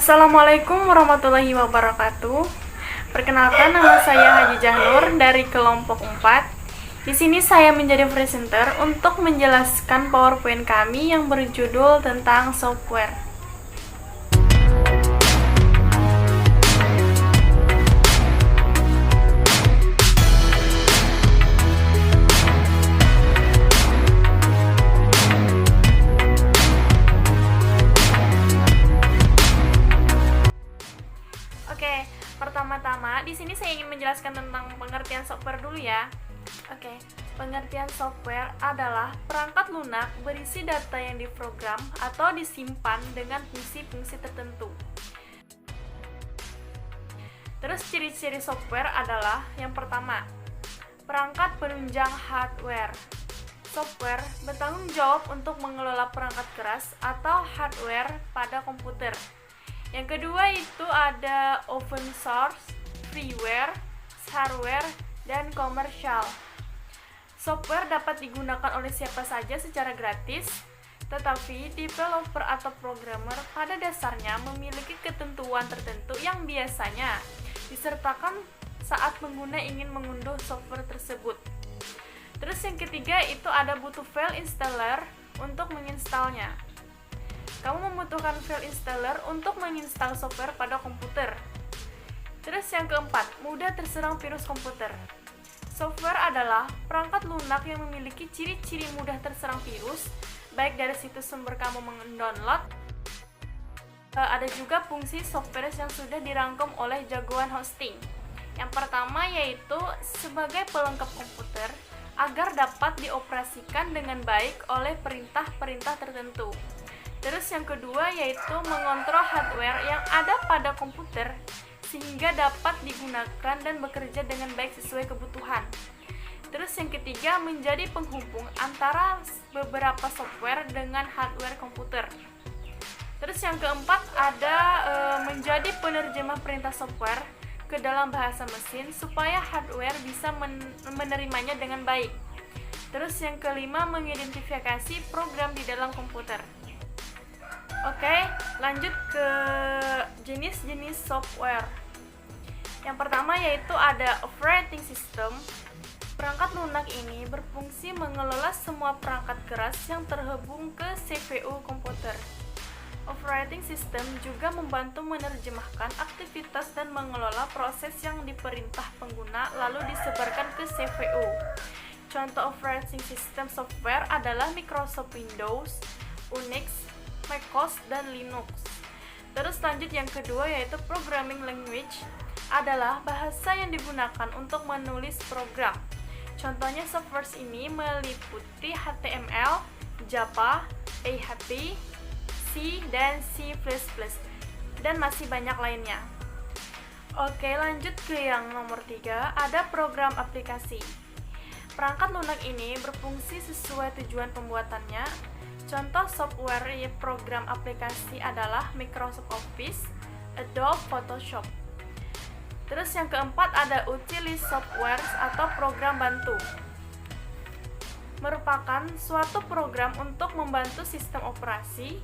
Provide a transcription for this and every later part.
Assalamualaikum warahmatullahi wabarakatuh. Perkenalkan, nama saya Haji Jahnur dari kelompok 4. Di sini saya menjadi presenter untuk menjelaskan PowerPoint kami yang berjudul tentang software. Oke, pertama-tama di sini saya ingin menjelaskan tentang pengertian software dulu ya. Oke, pengertian software adalah perangkat lunak berisi data yang diprogram atau disimpan dengan fungsi-fungsi tertentu. Terus ciri-ciri software adalah yang pertama, perangkat penunjang hardware. Software bertanggung jawab untuk mengelola perangkat keras atau hardware pada komputer. Yang kedua itu ada open source, freeware, shareware, dan komersial. Software dapat digunakan oleh siapa saja secara gratis, tetapi developer atau programmer pada dasarnya memiliki ketentuan tertentu yang biasanya disertakan saat pengguna ingin mengunduh software tersebut. Terus yang ketiga itu ada butuh file installer untuk menginstalnya. Kamu membutuhkan file installer untuk menginstal software pada komputer. Terus yang keempat, mudah terserang virus komputer. Software adalah perangkat lunak yang memiliki ciri-ciri mudah terserang virus, baik dari situs sumber kamu mendownload. Ada juga fungsi software yang sudah dirangkum oleh jagoan hosting. Yang pertama yaitu sebagai pelengkap komputer agar dapat dioperasikan dengan baik oleh perintah-perintah tertentu. Terus yang kedua yaitu mengontrol hardware yang ada pada komputer sehingga dapat digunakan dan bekerja dengan baik sesuai kebutuhan. Terus yang ketiga menjadi penghubung antara beberapa software dengan hardware komputer. Terus yang keempat ada menjadi penerjemah perintah software ke dalam bahasa mesin supaya hardware bisa menerimanya dengan baik. Terus yang kelima mengidentifikasi program di dalam komputer. Oke, lanjut ke jenis-jenis software. Yang pertama yaitu ada operating system. Perangkat lunak ini berfungsi mengelola semua perangkat keras yang terhubung ke CPU komputer. Operating system juga membantu menerjemahkan aktivitas dan mengelola proses yang diperintah pengguna lalu disebarkan ke CPU. Contoh operating system software adalah Microsoft Windows, Unix, macOS, dan Linux. Terus lanjut yang kedua yaitu programming language adalah bahasa yang digunakan untuk menulis program. Contohnya software ini meliputi HTML, Java, PHP, C, dan C++, dan masih banyak lainnya. Oke, lanjut ke yang nomor 3, ada program aplikasi. Perangkat lunak ini berfungsi sesuai tujuan pembuatannya. Contoh software program aplikasi adalah Microsoft Office, Adobe Photoshop. Terus yang keempat ada utility software atau program bantu. Merupakan suatu program untuk membantu sistem operasi.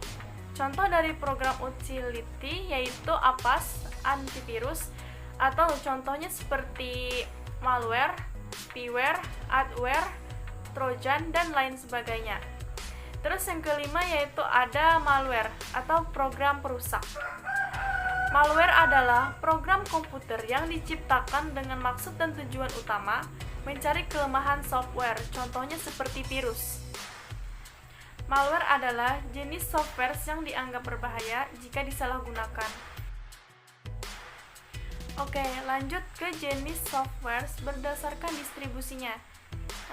Contoh dari program utility yaitu Avast, antivirus, atau contohnya seperti malware, spyware, adware, trojan, dan lain sebagainya. Terus yang kelima yaitu ada malware atau program perusak. Malware adalah program komputer yang diciptakan dengan maksud dan tujuan utama mencari kelemahan software, contohnya seperti virus. Malware adalah jenis software yang dianggap berbahaya jika disalahgunakan. Oke, lanjut ke jenis software berdasarkan distribusinya.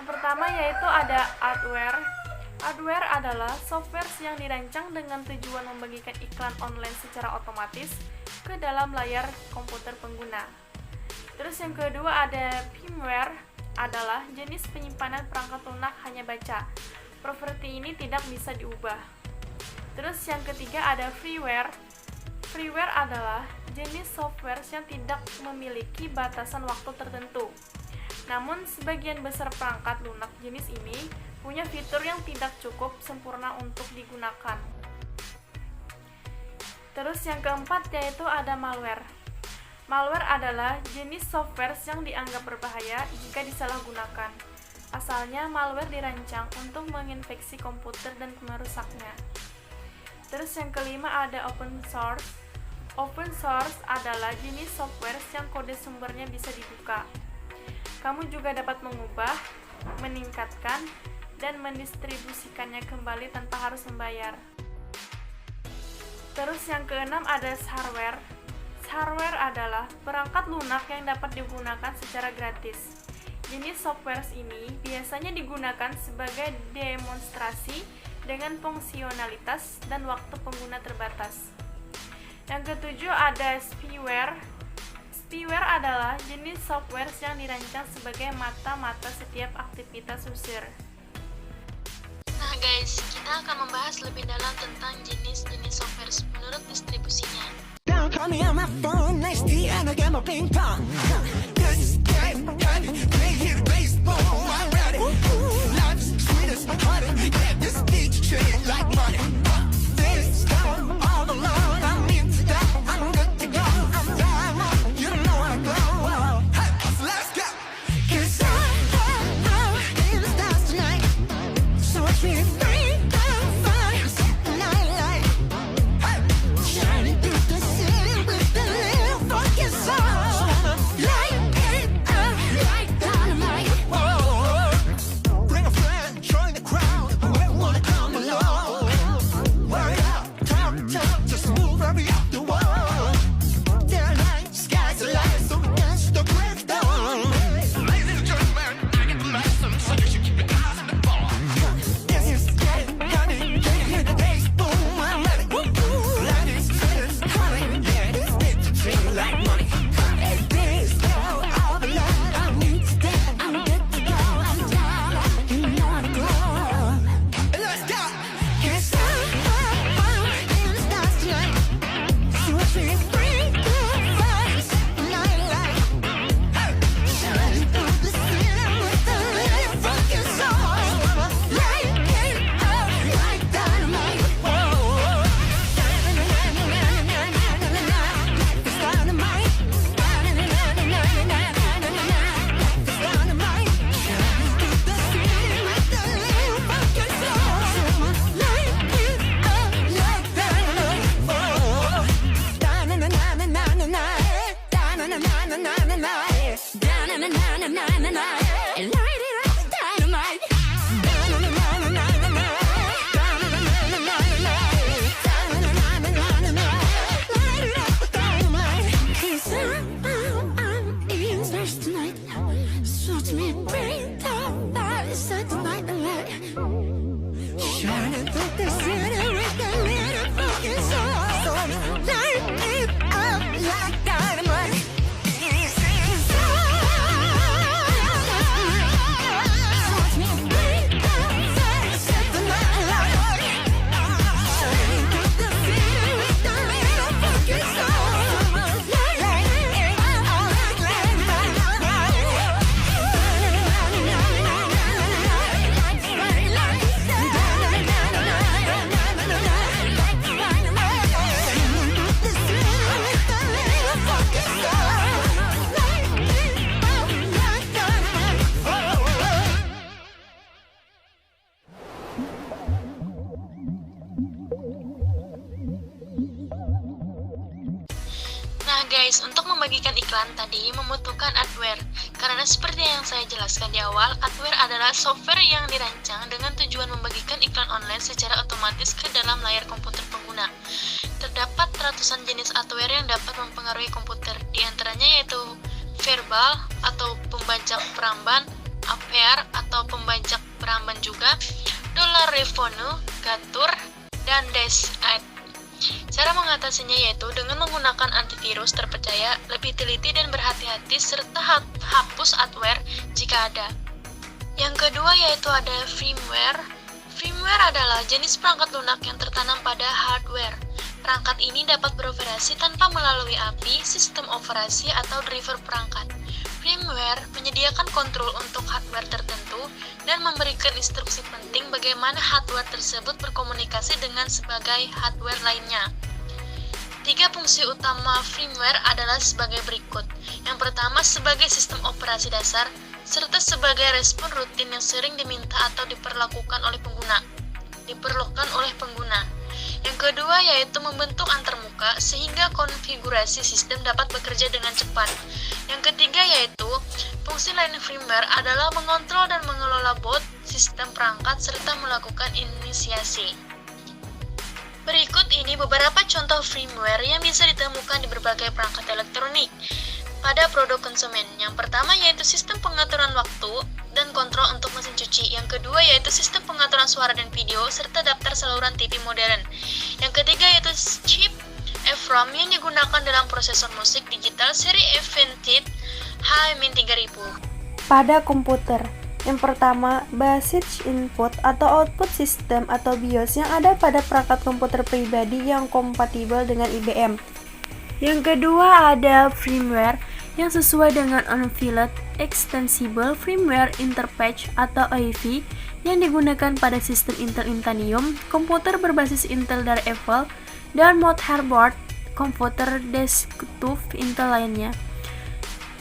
Yang pertama yaitu ada hardware. Hardware adalah software yang dirancang dengan tujuan membagikan iklan online secara otomatis ke dalam layar komputer pengguna. Terus yang kedua ada firmware adalah jenis penyimpanan perangkat lunak hanya baca. Properti ini tidak bisa diubah. Terus yang ketiga ada freeware. Freeware adalah jenis software yang tidak memiliki batasan waktu tertentu. Namun sebagian besar perangkat lunak jenis ini punya fitur yang tidak cukup sempurna untuk digunakan. Terus yang keempat yaitu ada malware. Malware adalah jenis software yang dianggap berbahaya jika disalahgunakan. Asalnya malware dirancang untuk menginfeksi komputer dan merusaknya. Terus yang kelima ada open source. Open source adalah jenis software yang kode sumbernya bisa dibuka. Kamu juga dapat mengubah, meningkatkan, dan mendistribusikannya kembali tanpa harus membayar. Terus yang keenam ada shareware. Shareware adalah perangkat lunak yang dapat digunakan secara gratis. Jenis software ini biasanya digunakan sebagai demonstrasi dengan fungsionalitas dan waktu pengguna terbatas. Yang ketujuh ada spyware. Spyware adalah jenis software yang dirancang sebagai mata-mata setiap aktivitas user. Nah guys, kita akan membahas lebih dalam tentang jenis-jenis software menurut distribusinya. Nah guys, untuk membagikan iklan tadi membutuhkan adware. Karena seperti yang saya jelaskan di awal, adware adalah software yang dirancang dengan tujuan membagikan iklan online secara otomatis ke dalam layar komputer pengguna. Terdapat ratusan jenis adware yang dapat mempengaruhi komputer, di antaranya yaitu verbal atau pembajak peramban, APR atau pembajak peramban juga, dollar revenue, gatur, dan dash ad. Cara mengatasinya yaitu dengan menggunakan antivirus terpercaya, lebih teliti dan berhati-hati, serta hapus adware jika ada. Yang kedua yaitu ada firmware. Firmware adalah jenis perangkat lunak yang tertanam pada hardware. Perangkat ini dapat beroperasi tanpa melalui API, sistem operasi, atau driver perangkat. Firmware menyediakan kontrol untuk hardware tertentu dan memberikan instruksi penting bagaimana hardware tersebut berkomunikasi dengan sebagai hardware lainnya. Tiga fungsi utama firmware adalah sebagai berikut. Yang pertama sebagai sistem operasi dasar, serta sebagai respon rutin yang sering diminta atau diperlukan oleh pengguna. Yang kedua yaitu membentuk antarmuka sehingga konfigurasi sistem dapat bekerja dengan cepat. Yang ketiga yaitu fungsi lain firmware adalah mengontrol dan mengelola boot, sistem perangkat, serta melakukan inisiasi. Berikut ini beberapa contoh firmware yang bisa ditemukan di berbagai perangkat elektronik pada produk konsumen. Yang pertama yaitu sistem pengaturan waktu dan kontrol untuk mesin cuci. Yang kedua yaitu sistem pengaturan suara dan video serta daftar saluran TV modern. Yang ketiga yaitu chip EEPROM yang digunakan dalam prosesor musik digital seri Aventis H-3000. Pada komputer, yang pertama, basic input atau output system atau BIOS yang ada pada perangkat komputer pribadi yang kompatibel dengan IBM. Yang kedua ada firmware yang sesuai dengan Unveiled Extensible Firmware Interface atau AIFI yang digunakan pada sistem Intel Intanium, komputer berbasis Intel dari Apple, dan motherboard komputer desktop Intel lainnya.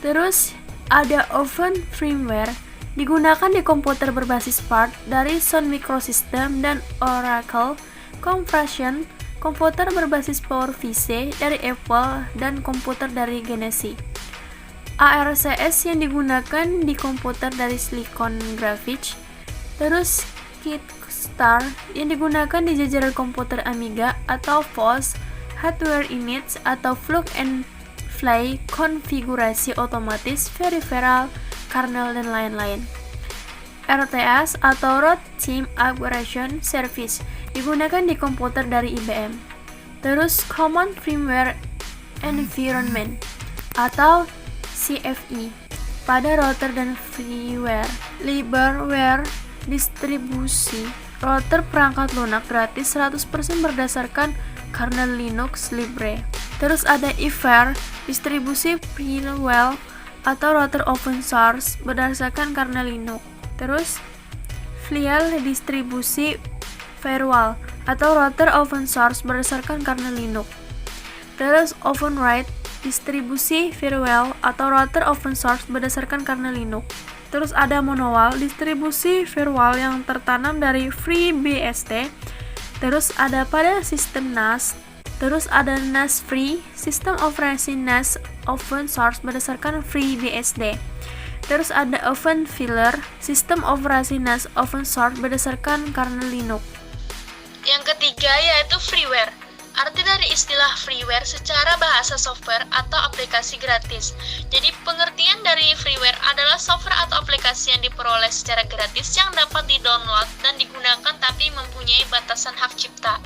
Terus ada Oven Firmware digunakan di komputer berbasis PARC dari Sun Microsystems dan Oracle Compression, komputer berbasis PowerPC dari Apple, dan komputer dari Genesis. ARCS yang digunakan di komputer dari Silicon Graphics. Terus KitStar yang digunakan di jajaran komputer Amiga atau FOS, Hardware Units atau Plug and Play, konfigurasi otomatis, peripheral, kernel, dan lain-lain. RTS atau Runtime Operation Service digunakan di komputer dari IBM. Terus Common Firmware Environment atau CFE pada router dan freeware. Libreware distribusi router perangkat lunak gratis 100% berdasarkan kernel Linux Libre. Terus ada eFire distribusi freeware atau router open source berdasarkan kernel Linux. Terus Flial distribusi firewall atau router open source berdasarkan kernel Linux. Terus OpenWrite distribusi firewall atau router open source berdasarkan kernel Linux. Terus ada Monowal distribusi firewall yang tertanam dari FreeBSD. Terus ada pada sistem NAS. Terus ada NAS Free, sistem operasi NAS open source berdasarkan FreeBSD. Terus ada OpenFiler, sistem operasi NAS open source berdasarkan kernel Linux. Yang ketiga yaitu freeware. Arti dari istilah freeware secara bahasa software atau aplikasi gratis. Jadi pengertian dari freeware adalah software atau aplikasi yang diperoleh secara gratis yang dapat di-download dan digunakan tapi mempunyai batasan hak cipta.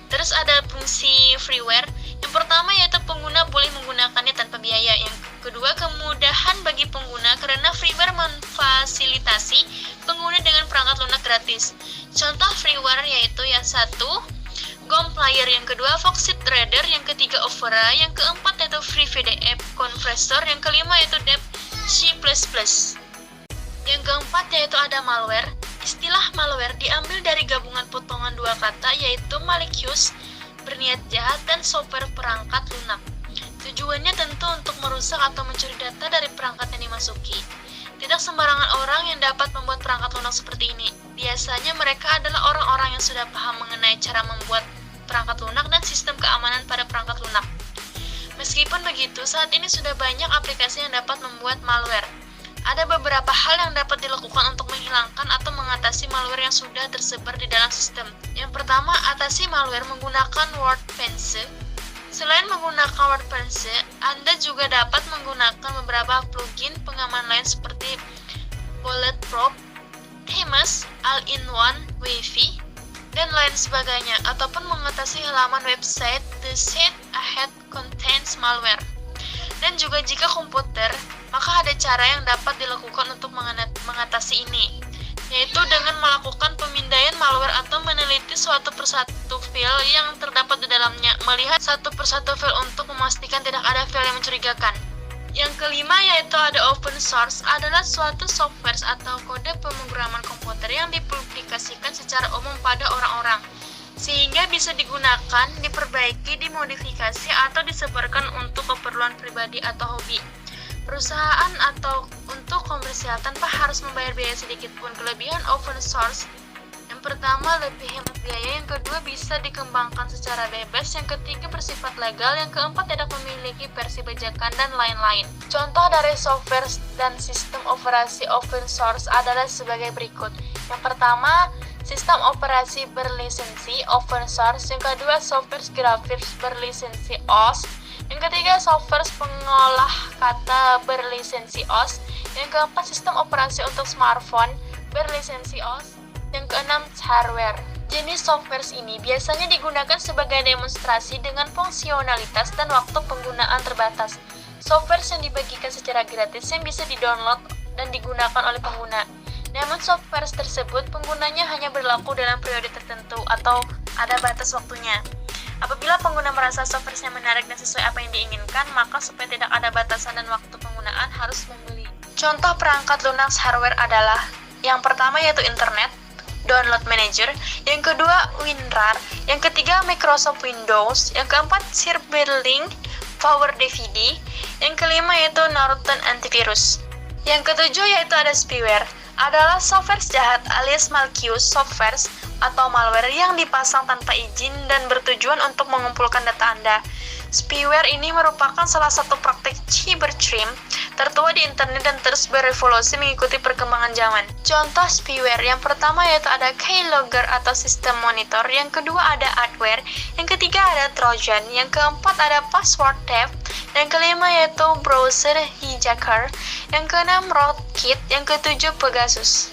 Terus ada fungsi freeware. Yang pertama yaitu pengguna boleh menggunakannya tanpa biaya. Yang kedua, kemudahan bagi pengguna karena freeware memfasilitasi pengguna dengan perangkat lunak gratis. Contoh freeware yaitu yang satu, GOM Player, yang kedua Foxit Reader, yang ketiga Opera, yang keempat yaitu FreeVDF Compressor, yang kelima yaitu Dev C++. Yang keempat yaitu ada malware. Istilah malware diambil dari gabungan potongan dua kata yaitu malicious, berniat jahat, dan software perangkat lunak. Tujuannya tentu untuk merusak atau mencuri data dari perangkat yang dimasuki. Tidak sembarangan orang yang dapat membuat perangkat lunak seperti ini. Biasanya mereka adalah orang-orang yang sudah paham mengenai cara membuat perangkat lunak dan sistem keamanan pada perangkat lunak. Meskipun begitu, saat ini sudah banyak aplikasi yang dapat membuat malware. Ada beberapa hal yang dapat dilakukan untuk menghilangkan atau mengatasi malware yang sudah tersebar di dalam sistem. Yang pertama, atasi malware menggunakan WordFence. Selain menggunakan WordFence, Anda juga dapat menggunakan beberapa plugin pengaman lain seperti Bulletproof, Themes, All-in-One, Wi-Fi, dan lain sebagainya, ataupun mengatasi halaman website The Site Ahead Contains Malware. Dan juga jika komputer, maka ada cara yang dapat dilakukan untuk mengatasi ini, yaitu dengan melakukan pemindaian malware atau meneliti suatu persatu file yang terdapat di dalamnya, melihat satu persatu file untuk memastikan tidak ada file yang mencurigakan. Yang kelima yaitu ada open source, adalah suatu software atau kode pemrograman komputer yang dipublikasikan secara umum pada orang-orang. sehingga bisa digunakan, diperbaiki, dimodifikasi, atau disebarkan untuk keperluan pribadi atau hobi. Perusahaan atau untuk komersial tanpa harus membayar biaya sedikit pun. Kelebihan open source: yang pertama, lebih hemat biaya. Yang kedua, bisa dikembangkan secara bebas. Yang ketiga, bersifat legal. Yang keempat, tidak memiliki versi bajakan dan lain-lain. Contoh dari software dan sistem operasi open source adalah sebagai berikut. Yang pertama, sistem operasi berlisensi open source. Yang kedua, software grafis berlisensi OS. Yang ketiga, software pengolah kata berlisensi OS. Yang keempat, sistem operasi untuk smartphone berlisensi OS. Yang keenam, hardware. Jenis software ini biasanya digunakan sebagai demonstrasi dengan fungsionalitas dan waktu penggunaan terbatas. Software yang dibagikan secara gratis yang bisa di-download dan digunakan oleh pengguna. Namun software tersebut penggunanya hanya berlaku dalam periode tertentu atau ada batas waktunya. Apabila pengguna merasa software-nya menarik dan sesuai apa yang diinginkan, maka supaya tidak ada batasan dan waktu penggunaan harus membeli. Contoh perangkat lunak hardware adalah yang pertama yaitu Internet Download Manager, yang kedua WinRAR, yang ketiga Microsoft Windows, yang keempat Cyberlink Power DVD, yang kelima yaitu Norton Antivirus. Yang ketujuh yaitu ada spyware, adalah software jahat alias malicious software atau malware yang dipasang tanpa izin dan bertujuan untuk mengumpulkan data Anda. Spyware ini merupakan salah satu praktik cybercrime tertua di internet dan terus berevolusi mengikuti perkembangan zaman. Contoh spyware yang pertama yaitu ada keylogger atau sistem monitor, yang kedua ada adware, yang ketiga ada trojan, yang keempat ada password theft, yang kelima yaitu browser hijacker, yang keenam rootkit, yang ketujuh Pegasus.